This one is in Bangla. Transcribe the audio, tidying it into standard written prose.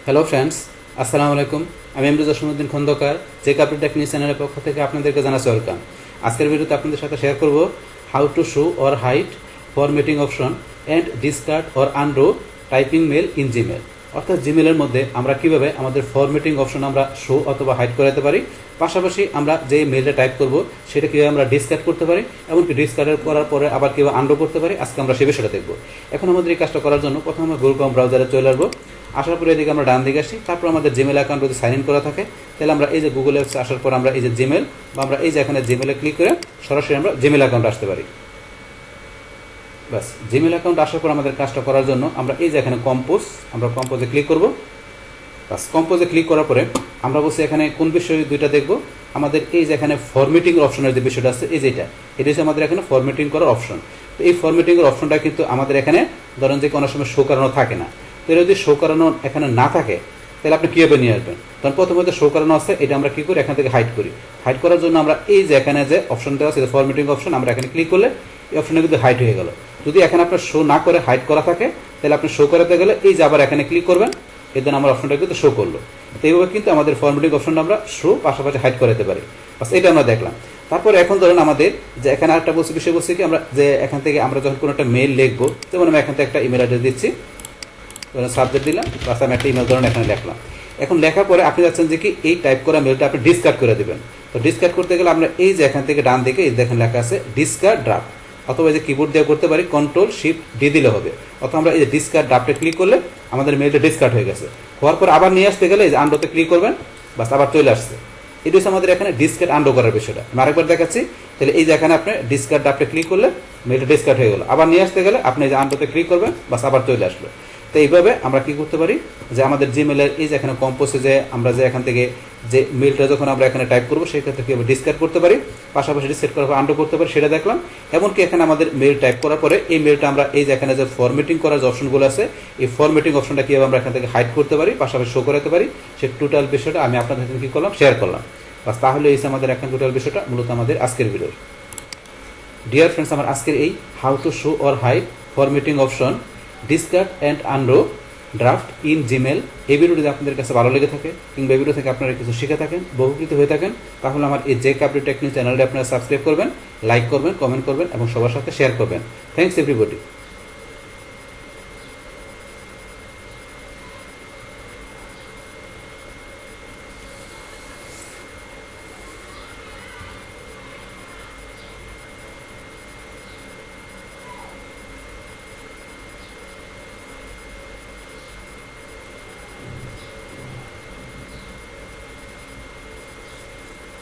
হ্যালো ফ্রেন্ডস, আসসালামু আলাইকুম। আমি এমরুজ জসিমউদ্দিন খন্দকার, যে কাপড় টেকনিক চ্যানেলের পক্ষ থেকে আপনাদেরকে জানাচ্ছি ওয়েলকাম। আজকের ভিডিওতে আপনাদের সাথে শেয়ার করব how to show or hide formatting option and discard or undo typing mail in Gmail. অর্থাৎ জিমেলের মধ্যে আমরা কিভাবে আমাদের ফরম্যাটিং অপশন আমরা শো অথবা হাইড করাতে পারি, পাশাপাশি আমরা যে মেলটা টাইপ করব সেটা কীভাবে আমরা ডিসকার্ড করতে পারি, এমনকি ডিসকার্ড করার পরে আবার কীভাবে আনডু করতে পারি, আজকে আমরা সে বিষয়টা দেখব। এখন আমাদের এই কাজটা করার জন্য প্রথমে আমরা গুগল ক্রোম ব্রাউজারে চলে আসবো। আসার পরে এদিকে আমরা ডান দিকে আসি, তারপর আমাদের জিমেল অ্যাকাউন্ট যদি সাইন ইন করা থাকে তাহলে আমরা এই যে গুগলে আসার পর আমরা এই যে জিমেল বা আমরা এই যে এখানে জিমেলে ক্লিক করে সরাসরি আমরা জিমেল অ্যাকাউন্ট আসতে পারি। বাস, জিমেল অ্যাকাউন্ট আসার পর আমাদের কাজটা করার জন্য আমরা এই যে এখানে আমরা কম্পোজে ক্লিক করব। বাস, কম্পোজে ক্লিক করার পরে আমরা বলছি এখানে কোন বিষয় দুইটা দেখব। আমাদের এই যে এখানে ফরম্যাটিং অপশনের যে বিষয়টা আছে, এই যে এটা হচ্ছে আমাদের এখানে ফরম্যাটিং করার অপশন। তো এই ফরম্যাটিং এর অপশনটা কিন্তু আমাদের এখানে ধরেন যে কোনো সময় শো করানো থাকে না। তো এটা যদি শো করানো এখানে না থাকে তাহলে আপনি কীভাবে নিয়ে আসবেন? তখন প্রথমত শো করানো আছে, এটা আমরা কী করি, এখান থেকে হাইড করি। হাইড করার জন্য আমরা এই যে এখানে যে অপশনটা আছে ফরম্যাটিং অপশন, আমরা এখানে ক্লিক করলে এই অপশনটা কিন্তু হাইড হয়ে গেল। যদি এখানে আপনার শো না করে হাইড করা থাকে তাহলে আপনি শো করাতে গেলে এই যে আবার এখানে ক্লিক করবেন, এই দেন আমার অপশনটা কিন্তু শো করলো। তো এইভাবে কিন্তু আমাদের ফরম্যাটিং অপশনটা আমরা শো পাশাপাশি হাইড করাতে পারি। বাস, এটা আমরা দেখলাম। তারপর এখন ধরেন আমাদের যে এখানে আরেকটা বিষয় বলছি কি, আমরা যে এখান থেকে আমরা যখন কোনো একটা মেল লিখবো, যেমন আমি এখান থেকে একটা ইমেল অ্যাড্রেস দিচ্ছি, সাবজেক্ট দিলাম, প্লাস আমি একটা ইমেল ধরেন এখানে লিখলাম। এখন লেখার পরে আপনি যাচ্ছেন যে কি এই টাইপ করা মেলটা আপনি ডিসকার্ড করে দেবেন। তো ডিসকার্ড করতে গেলে আমরা এই যে এখান থেকে ডান দিকে এই দেখেন লেখা আছে ডিসকার্ড ড্রাফট, অথবা এই যে কিবোর্ড দিয়ে করতে পারি Ctrl+Shift+D দিলে হবে, অথবা আমরা এই যে ডিসকার্ড ড্রাফটে ক্লিক করলে আমাদের মেলটা ডিসকার্ড হয়ে গেছে। হওয়ার পর আবার নিয়ে আসতে গেলে এই যে আন্ডোতে ক্লিক করবেন, বাস আবার চলে আসছে। এটা হচ্ছে আমাদের এখানে ডিসকার্ড আন্ডো করার বিষয়টা। আমি আরেকবার দেখাচ্ছি। তাহলে এই যে এখানে আপনি ডিসকার্ড ড্রাফটে ক্লিক করলে মেলটা ডিসকার্ড হয়ে গেল, আবার নিয়ে আসতে গেলে আপনি এই যে আন্ডোতে ক্লিক করবেন, বাস আবার চলে আসলো। তো এইভাবে আমরা কি করতে পারি যে আমাদের জিমেলের এই যে এখানে কম্পোজে যে আমরা যে এখান থেকে যে মেলটা যখন আমরা এখানে টাইপ করবো সেক্ষেত্রে কীভাবে ডিসকার্ড করতে পারি, পাশাপাশি ডিসকার্ড করার পর আন্ডু করতে পারি সেটা দেখলাম। এমনকি এখানে আমাদের মেল টাইপ করার পরে এই মেলটা আমরা এই যে এখানে যে ফরম্যাটিং করার যে অপশনগুলো আছে, এই ফরম্যাটিং অপশনটা কীভাবে আমরা এখান থেকে হাইড করতে পারি, পাশাপাশি শো করাতে পারি, সে টোটাল বিষয়টা আমি আপনাদের সাথে কী করলাম, শেয়ার করলাম। বাস, তাহলে এই আমাদের এখন টোটাল বিষয়টা মূলত আমাদের আজকের ভিডিও। ডিয়ার ফ্রেন্ডস, আমার আজকের এই how to show or hide formatting option discard and undo draft in Gmail, এই ভিডিওটি যদি আপনাদের কাছে ভালো লেগে থাকে কিংবা এই ভিডিও থেকে আপনারা কিছু শিখে থাকেন, বহুকৃত হয়ে থাকেন, তাহলে আমার এই যে কাপড় টেকনিক চ্যানেলটি আপনারা সাবস্ক্রাইব করবেন, লাইক করবেন, কমেন্ট করবেন এবং সবার সাথে শেয়ার করবেন। Thanks everybody.